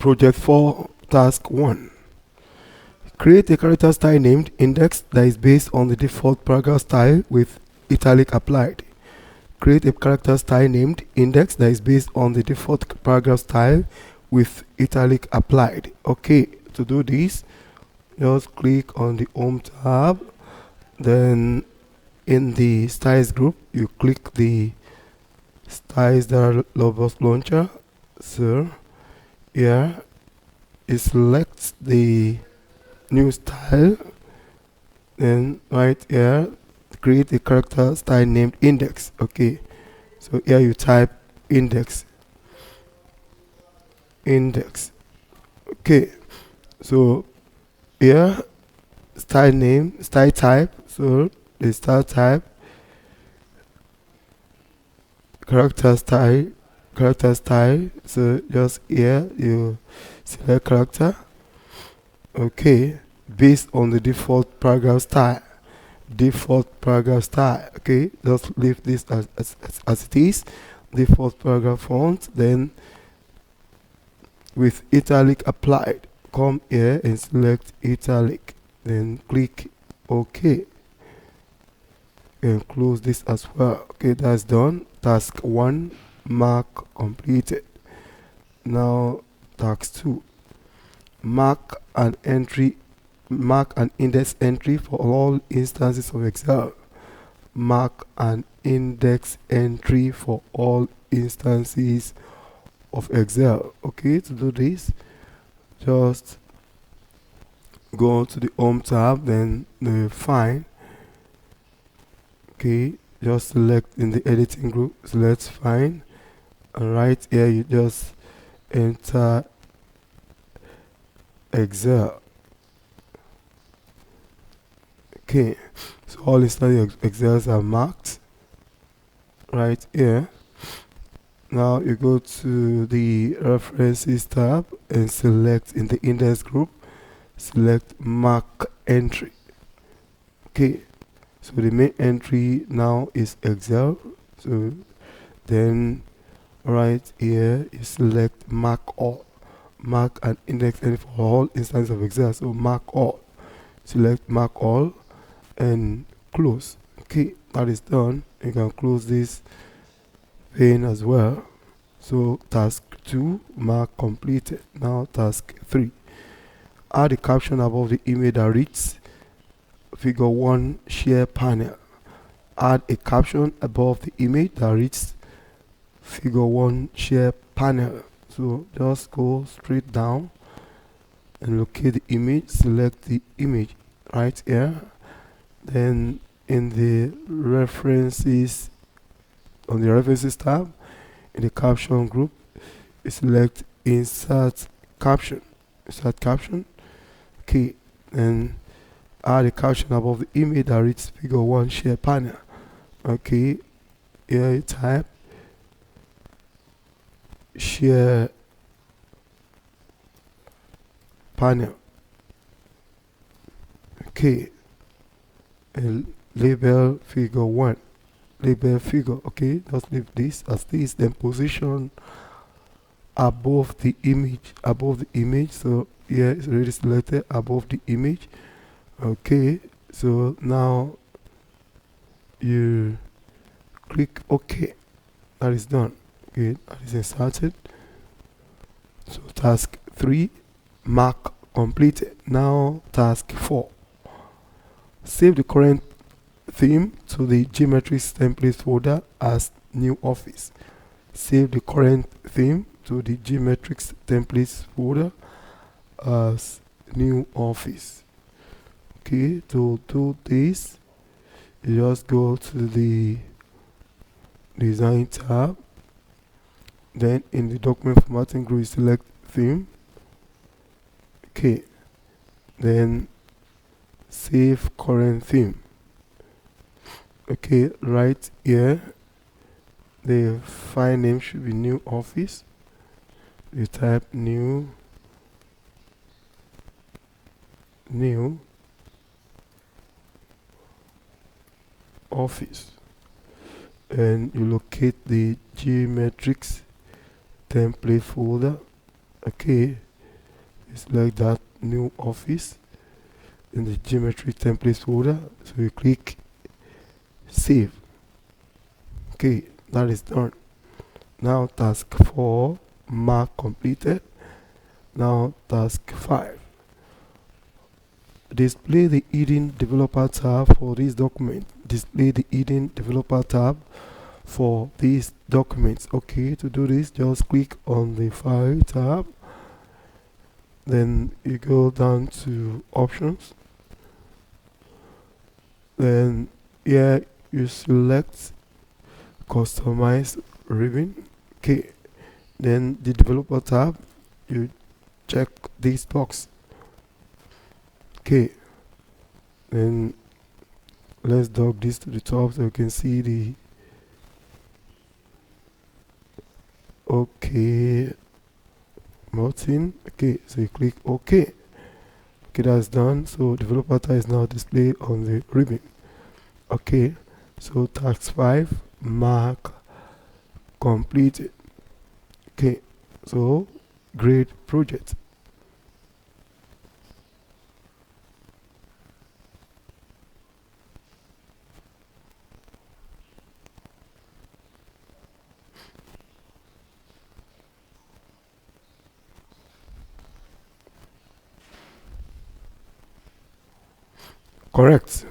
Project 4, Task 1. Create a character style named index that is based on the default paragraph style with italic applied. Create a character style named index that is based on the default paragraph style with italic applied. Okay, to do this, just click on the Home tab. Then in the styles group, you click the styles Logos launcher. So here, it selects the new style. Then right here, create a character style named index. Okay, so here you type index. Okay, so here style name, style type. So the style type, character style. So just here you select character. Okay, based on the default paragraph style. Okay, just leave this as it is. Default paragraph font. Then with italic applied, come here and select italic. Then click OK and close this as well. Okay, that's done. Task 1 mark completed. Now task 2, mark an index entry for all instances of Excel. Mark an index entry for all instances of Excel. Okay, to do this, just go to the Home tab, then the Find. Okay, just select in the editing group, select Find, and right here you just enter Excel. Okay, so all instances of Excel are marked right here. Now you go to the References tab and select in the Index group, select Mark Entry. Okay, so the main entry now is Excel. So then right here you select Mark All. Mark an index entry for all instances of Excel. So mark all. Select Mark All and close. Okay, that is done. You can close this pane as well. So task 2 mark completed. Now task 3, add a caption above the image that reads Figure 1 share panel. Add a caption above the image that reads Figure 1 share panel. So just go straight down and locate the image, select the image right here. Then in the references, on the references tab, in the caption group, you select insert caption. Okay, and add a caption above the image that reads Figure 1 share panel. Okay, here you type share panel. Okay, and label Figure 1. Label figure. Okay, just leave this as this, then position above the image. So here it's already selected above the image. Okay, so now you click OK. That is done. Okay, that is inserted. So task 3 mark completed. Now task 4, save the current theme to the geometrics templates folder as new office. Save the current theme to the geometrics templates folder as new office. Okay, to do this, you just go to the Design tab. Then in the document formatting group, you select theme. Okay, then save current theme. Okay, right here the file name should be new office. You type new office and you locate the geometrics template folder. Okay, you select that new office in the geometry templates folder, so you click save. Okay, that is done. Now task 4, mark completed. Now task 5, display the hidden developer tab for this document. Display the hidden developer tab for these documents. Okay, to do this, just click on the file tab, then you go down to options, then here you select customize ribbon. Okay, then the developer tab, you check this box. Okay, then let's drag this to the top so you can see the okay Martin. Okay, so you click OK. Okay, that's done. So developer tab is now displayed on the ribbon. Okay, so task 5, mark completed. Okay, so great project. Correct.